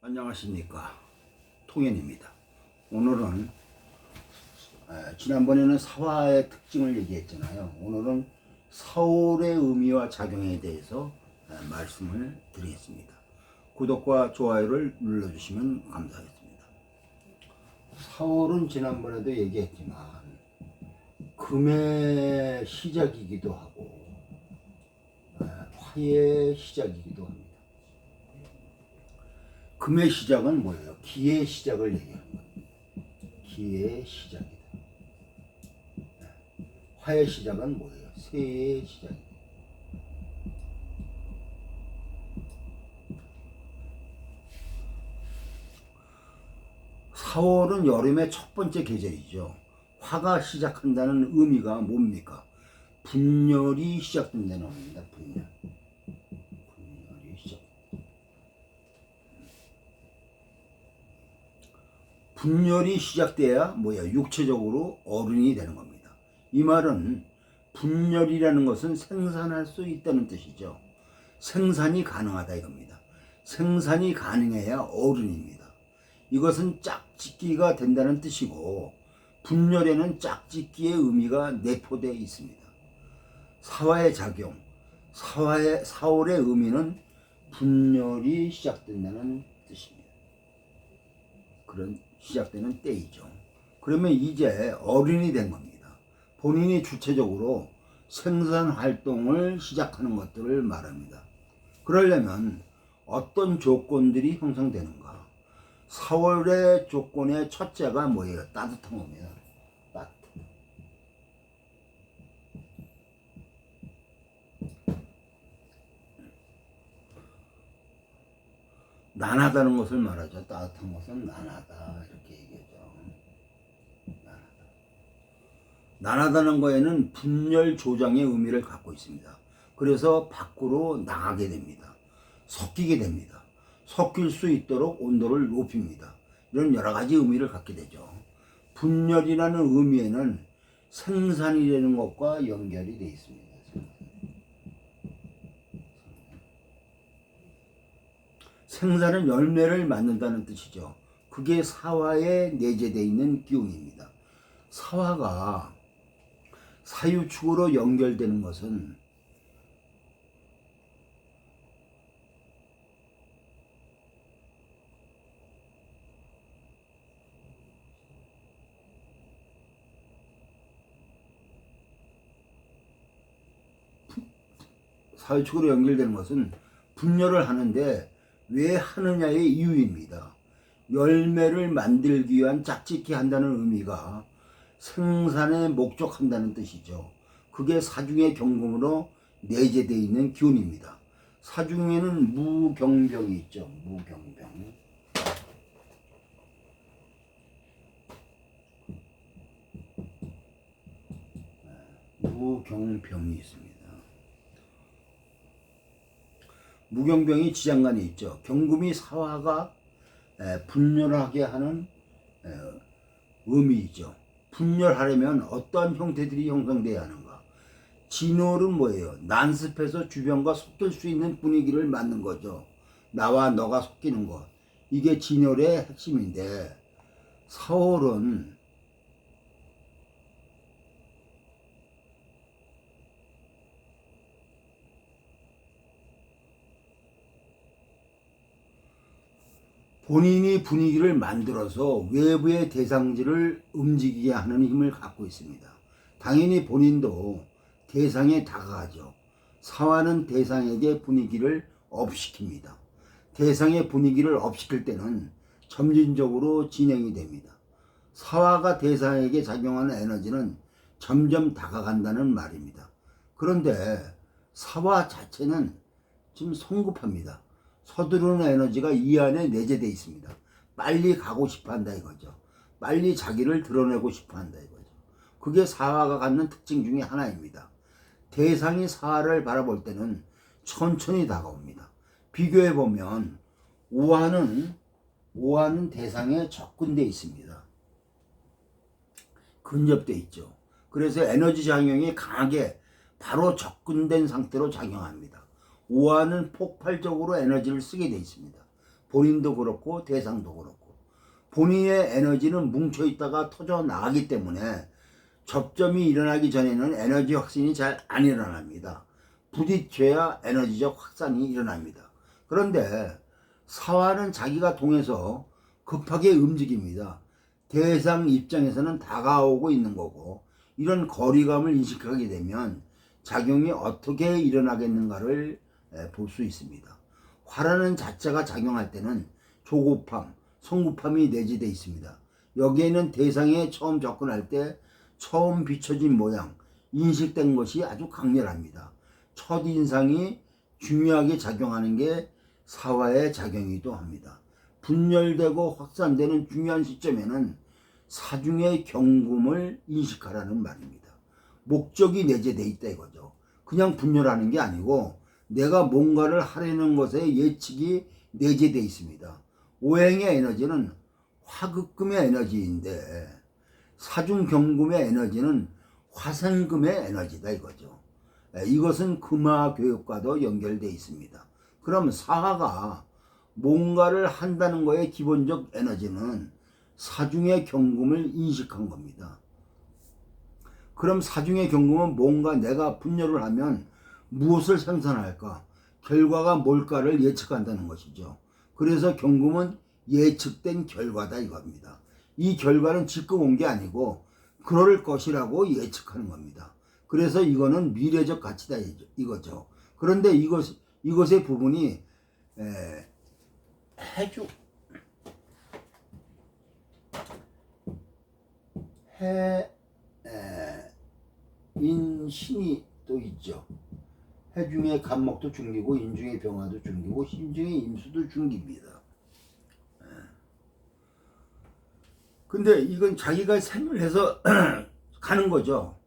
안녕하십니까, 통연입니다. 오늘은 지난번에는 사화의 특징을 얘기했잖아요. 오늘은 사월의 의미와 작용에 대해서 말씀을 드리겠습니다. 구독과 좋아요를 눌러주시면 감사하겠습니다. 사월은 지난번에도 얘기했지만 금의 시작이기도 하고 화의 시작이기도 합니다. 금의 시작은 뭐예요? 기의 시작을 얘기하는 거예요. 기의 시작이다. 화의 시작은 뭐예요? 새의 시작이다. 사월은 여름의 첫 번째 계절이죠. 화가 시작한다는 의미가 뭡니까? 분열이 시작된다는 의미입니다. 분열이 시작. 분열이 시작돼야 뭐야? 육체적으로 어른이 되는 겁니다. 이 말은 분열이라는 것은 생산할 수 있다는 뜻이죠. 생산이 가능하다 이겁니다. 생산이 가능해야 어른입니다. 이것은 짝짓기가 된다는 뜻이고 분열에는 짝짓기의 의미가 내포되어 있습니다. 사화의 작용, 사월의 의미는 분열이 시작된다는 뜻입니다. 그런 시작되는 때이죠. 그러면 이제 어른이 된 겁니다. 본인이 주체적으로 생산 활동을 시작하는 것들을 말합니다. 그러려면 어떤 조건들이 형성되는가? 4월의 조건의 첫째가 뭐예요? 따뜻한 겁니다. 따뜻. 난하다는 것을 말하죠. 따뜻한 것은 난하다 이렇게 얘기하죠. 난하다는 거에는 분열 조장의 의미를 갖고 있습니다. 그래서 밖으로 나가게 됩니다. 섞이게 됩니다. 섞일 수 있도록 온도를 높입니다. 이런 여러 가지 의미를 갖게 되죠. 분열이라는 의미에는 생산이라는 것과 연결이 되어 있습니다. 생산은 열매를 맺는다는 뜻이죠. 그게 사화에 내재되어 있는 기운입니다. 사화가 사유축으로 연결되는 것은 사유축으로 연결되는 것은 분열을 하는데 왜 하느냐의 이유입니다. 열매를 만들기 위한 짝짓기 한다는 의미가 생산에 목적한다는 뜻이죠. 그게 사중의 경금으로 내재되어 있는 기운입니다. 사중에는 무경병이 있죠. 무경병. 무경병이 있습니다. 무경병이 지장간에 있죠. 경금이 사화가 분열하게 하는 의미이죠. 분열하려면 어떠한 형태들이 형성돼야 하는가? 진월은 뭐예요? 난습해서 주변과 섞일 수 있는 분위기를 만든 거죠. 나와 너가 섞이는 것. 이게 진월의 핵심인데 사월은 본인이 분위기를 만들어서 외부의 대상지를 움직이게 하는 힘을 갖고 있습니다. 당연히 본인도 대상에 다가가죠. 사화는 대상에게 분위기를 업시킵니다. 대상의 분위기를 업시킬 때는 점진적으로 진행이 됩니다. 사화가 대상에게 작용하는 에너지는 점점 다가간다는 말입니다. 그런데 사화 자체는 지금 성급합니다. 서두르는 에너지가 이 안에 내재되어 있습니다. 빨리 가고 싶어 한다 이거죠. 빨리 자기를 드러내고 싶어 한다 이거죠. 그게 사화가 갖는 특징 중에 하나입니다. 대상이 사화를 바라볼 때는 천천히 다가옵니다. 비교해보면 오화는 대상에 접근되어 있습니다. 근접되어 있죠. 그래서 에너지 작용이 강하게 바로 접근된 상태로 작용합니다. 오화는 폭발적으로 에너지를 쓰게 되어 있습니다. 본인도 그렇고 대상도 그렇고 본인의 에너지는 뭉쳐있다가 터져 나가기 때문에 접점이 일어나기 전에는 에너지 확산이 잘 안 일어납니다. 부딪혀야 에너지적 확산이 일어납니다. 그런데 사화는 자기가 통해서 급하게 움직입니다. 대상 입장에서는 다가오고 있는 거고 이런 거리감을 인식하게 되면 작용이 어떻게 일어나겠는가를 볼 수 있습니다. 화라는 자체가 작용할 때는 조급함, 성급함이 내재되어 있습니다. 여기에는 대상에 처음 접근할 때 처음 비춰진 모양, 인식된 것이 아주 강렬합니다. 첫인상이 중요하게 작용하는 게 사화의 작용이기도 합니다. 분열되고 확산되는 중요한 시점에는 사중의 경금을 인식하라는 말입니다. 목적이 내재되어 있다 이거죠. 그냥 분열하는 게 아니고 내가 뭔가를 하려는 것에 예측이 내재되어 있습니다. 오행의 에너지는 화극금의 에너지인데 사중경금의 에너지는 화생금의 에너지다 이거죠. 이것은 금화교육과도 연결되어 있습니다. 그럼 사화가 뭔가를 한다는 거의 기본적 에너지는 사중의 경금을 인식한 겁니다. 그럼 사중의 경금은 뭔가 내가 분열을 하면 무엇을 생산할까? 결과가 뭘까를 예측한다는 것이죠. 그래서 경금은 예측된 결과다 이겁니다. 이 결과는 지금 온 게 아니고 그럴 것이라고 예측하는 겁니다. 그래서 이거는 미래적 가치다 이거죠. 그런데 이것의 부분이 해주 인신이 또 있죠. 해중의 간목도 중기고 인중의 병화도 중기고 신중의 임수도 중기입니다. 근데 이건 자기가 생을 해서 가는 거죠.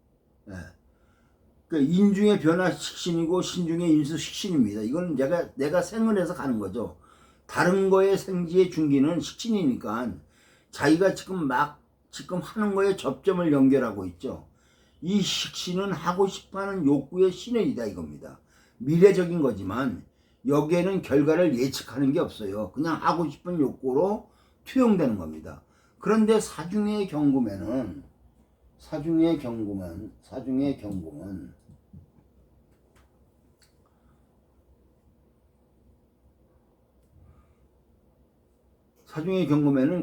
인중의 변화 식신이고 신중의 임수 식신입니다. 이건 내가 생을 해서 가는 거죠. 다른 거의 생지의 중기는 식신이니까 자기가 지금 하는 거에 접점을 연결하고 있죠. 이 식신은 하고 싶어하는 욕구의 신현이다 이겁니다. 미래적인 거지만 여기에는 결과를 예측하는 게 없어요. 그냥 하고 싶은 욕구로 투영되는 겁니다. 그런데 사중의 경금은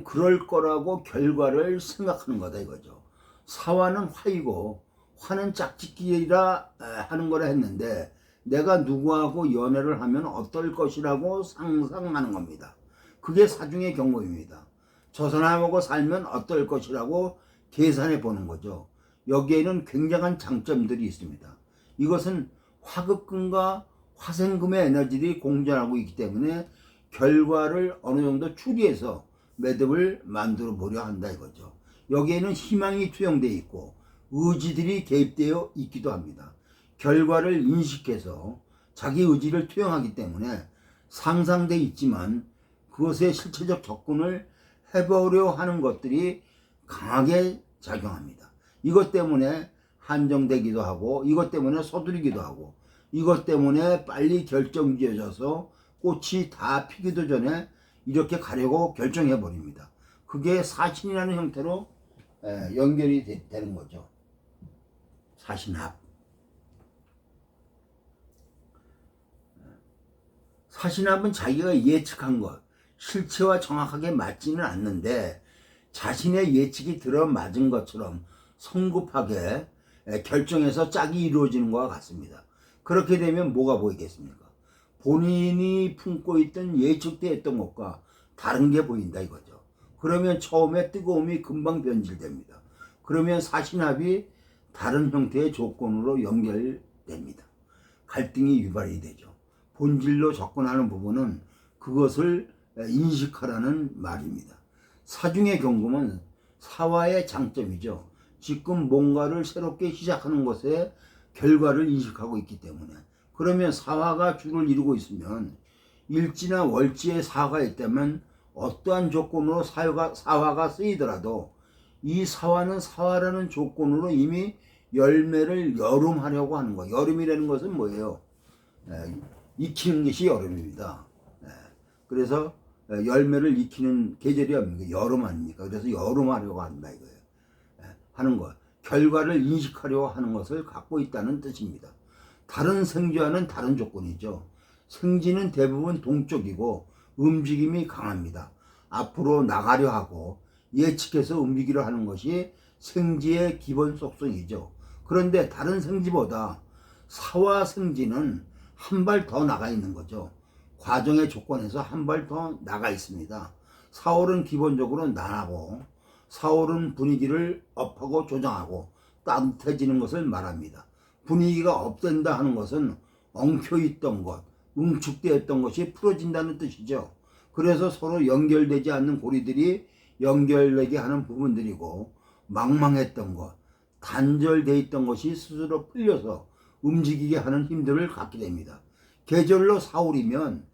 그럴 거라고 결과를 생각하는 거다 이거죠. 사화는 화이고 화는 짝짓기라 하는 거라 했는데 내가 누구하고 연애를 하면 어떨 것이라고 상상하는 겁니다. 그게 사중의 경금입니다. 저 사람하고 살면 어떨 것이라고 계산해 보는 거죠. 여기에는 굉장한 장점들이 있습니다. 이것은 화극금과 화생금의 에너지들이 공존하고 있기 때문에 결과를 어느 정도 추리해서 매듭을 만들어 보려 한다 이거죠. 여기에는 희망이 투영되어 있고 의지들이 개입되어 있기도 합니다. 결과를 인식해서 자기 의지를 투영하기 때문에 상상되어 있지만 그것에 실체적 접근을 해보려 하는 것들이 강하게 작용합니다. 이것 때문에 한정되기도 하고 이것 때문에 서두르기도 하고 이것 때문에 빨리 결정지어져서 꽃이 다 피기도 전에 이렇게 가려고 결정해 버립니다. 그게 사신이라는 형태로 연결이 되는 거죠. 사신합. 사신합은 자기가 예측한 것, 실체와 정확하게 맞지는 않는데 자신의 예측이 들어맞은 것처럼 성급하게 결정해서 짝이 이루어지는 것과 같습니다. 그렇게 되면 뭐가 보이겠습니까? 본인이 품고 있던 예측되었던 것과 다른 게 보인다 이거죠. 그러면 처음에 뜨거움이 금방 변질됩니다. 그러면 사신합이 다른 형태의 조건으로 연결됩니다. 갈등이 유발이 되죠. 본질로 접근하는 부분은 그것을 인식하라는 말입니다. 사중의 경금은 사화의 장점이죠. 지금 뭔가를 새롭게 시작하는 것에 결과를 인식하고 있기 때문에 그러면 사화가 주를 이루고 있으면 일지나 월지에 사화가 있다면 어떠한 조건으로 사화가 쓰이더라도 이 사화는 사화라는 조건으로 이미 열매를 여름하려고 하는 거예요. 여름이라는 것은 뭐예요? 익히는 것이 여름입니다. 그래서 열매를 익히는 계절이 없는 게 여름 아닙니까? 그래서 여름하려고 한다 이거예요. 하는 것. 결과를 인식하려고 하는 것을 갖고 있다는 뜻입니다. 다른 생쥐와는 다른 조건이죠. 생쥐는 대부분 동쪽이고 움직임이 강합니다. 앞으로 나가려 하고 예측해서 움직이려 하는 것이 생쥐의 기본 속성이죠. 그런데 다른 생쥐보다 사와 생쥐는 한 발 더 나가 있는 거죠. 과정의 조건에서 한 발 더 나가 있습니다. 사월은 기본적으로 난하고 사월은 분위기를 업하고 조정하고 따뜻해지는 것을 말합니다. 분위기가 업된다 하는 것은 엉켜있던 것, 응축되었던 것이 풀어진다는 뜻이죠. 그래서 서로 연결되지 않는 고리들이 연결되게 하는 부분들이고 망망했던 것, 단절되어 있던 것이 스스로 풀려서 움직이게 하는 힘들을 갖게 됩니다. 계절로 사월이면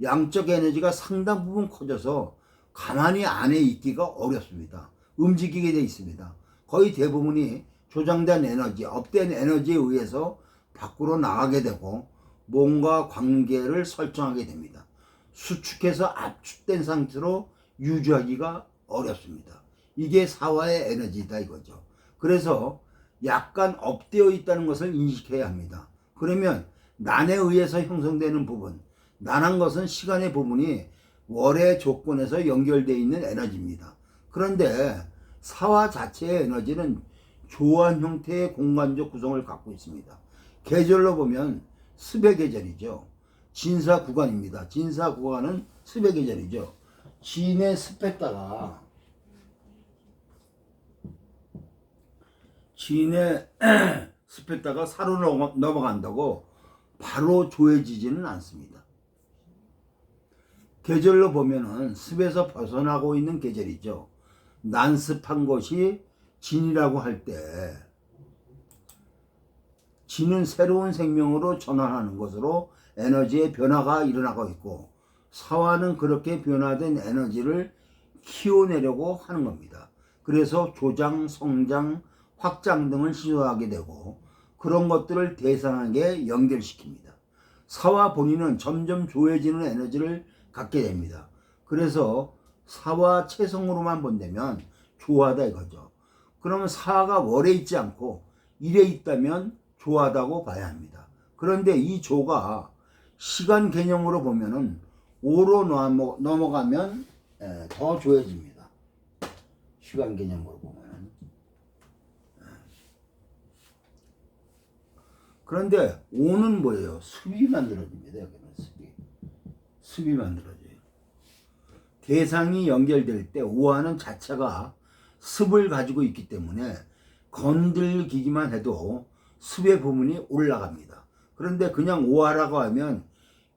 양적 에너지가 상당 부분 커져서 가만히 안에 있기가 어렵습니다. 움직이게 되어 있습니다. 거의 대부분이 조장된 에너지, 업된 에너지에 의해서 밖으로 나가게 되고 뭔가 관계를 설정하게 됩니다. 수축해서 압축된 상태로 유지하기가 어렵습니다. 이게 사화의 에너지다 이거죠. 그래서 약간 업되어 있다는 것을 인식해야 합니다. 그러면 난에 의해서 형성되는 부분, 난한 것은 시간의 부분이 월의 조건에서 연결되어 있는 에너지입니다. 그런데 사화 자체의 에너지는 조한 형태의 공간적 구성을 갖고 있습니다. 계절로 보면 습의 계절이죠. 진사 구간입니다. 진사 구간은 습의 계절이죠. 진의 습했다가 진의 습했다가 사로 넘어간다고 바로 조해지지는 않습니다. 계절로 보면은 습에서 벗어나고 있는 계절이죠. 난습한 것이 진이라고 할 때 진은 새로운 생명으로 전환하는 것으로 에너지의 변화가 일어나고 있고 사화는 그렇게 변화된 에너지를 키워내려고 하는 겁니다. 그래서 조장, 성장, 확장 등을 시도하게 되고 그런 것들을 대상에게 연결시킵니다. 사화 본인은 점점 조해지는 에너지를 갖게 됩니다. 그래서 사화 체성으로만 본다면 조하다 이거죠. 그러면 사화가 월에 있지 않고 일에 있다면 조하다고 봐야 합니다. 그런데 이 조가 시간 개념으로 보면은 5로 넘어가면 더 조해집니다. 시간 개념으로 보면은. 그런데 5는 뭐예요? 습이 만들어집니다. 여기는 습이 만들어져요. 대상이 연결될 때 5화는 자체가 습을 가지고 있기 때문에 건들기만 해도 습의 부분이 올라갑니다. 그런데 그냥 5화라고 하면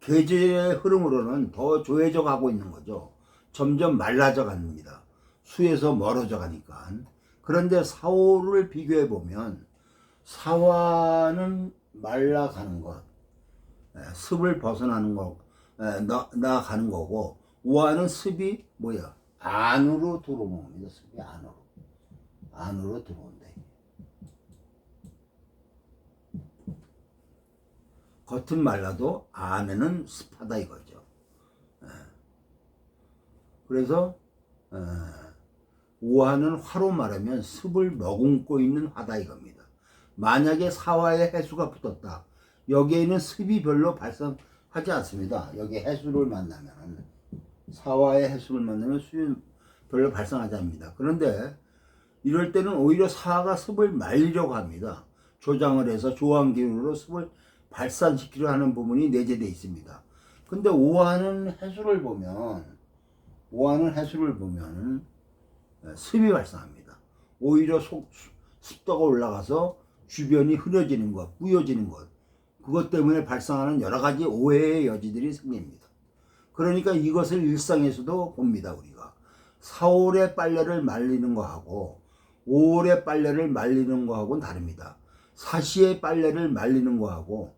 계절의 흐름으로는 더 조해져 가고 있는 거죠. 점점 말라져 갑니다. 수에서 멀어져 가니까. 그런데 사호를 비교해 보면 사화는 말라가는 것, 습을 벗어나는 거, 나가는 거고, 우화는 습이 뭐야? 안으로 들어옵니다. 습이 안으로 들어온다. 겉은 말라도 안에는 습하다 이거죠. 그래서 우화는 화로 말하면 습을 머금고 있는 화다 이겁니다. 만약에 사화에 해수가 붙었다. 여기에는 습이 별로 발생하지 않습니다. 여기 해수를 만나면 사화에 해수를 만나면 습이 별로 발생하지 않습니다. 그런데 이럴 때는 오히려 사화가 습을 말리려고 합니다. 조장을 해서 조항기운으로 습을 발산시키려 하는 부분이 내재되어 있습니다. 근데 오화는 해수를 보면 습이 발생합니다. 오히려 습도가 올라가서 주변이 흐려지는 것, 뿌여지는 것, 그것 때문에 발생하는 여러 가지 오해의 여지들이 생깁니다. 그러니까 이것을 일상에서도 봅니다. 우리가 4월에 빨래를 말리는 거하고 5월에 빨래를 말리는 거하고는 다릅니다. 사시에 빨래를 말리는 거하고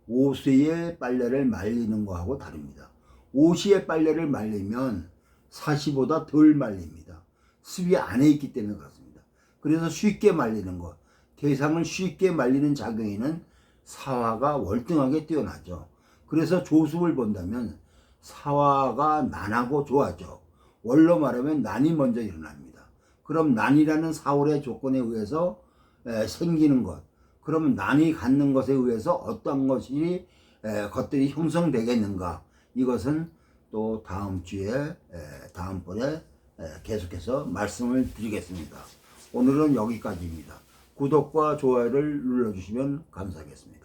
오시에 빨래를 말리는 거하고 다릅니다. 오시에 빨래를 말리면 사시보다 덜 말립니다. 습이 안에 있기 때문에 그렇습니다. 그래서 쉽게 말리는 것, 대상을 쉽게 말리는 작용에는 사화가 월등하게 뛰어나죠. 그래서 조습을 본다면 사화가 난하고 좋아져. 원로 말하면 난이 먼저 일어납니다. 그럼 난이라는 사월의 조건에 의해서 생기는 것. 그러면 난이 갖는 것에 의해서 어떤 것들이 형성되겠는가. 이것은 또 다음 주에 다음번에 계속해서 말씀을 드리겠습니다. 오늘은 여기까지입니다. 구독과 좋아요를 눌러주시면 감사하겠습니다.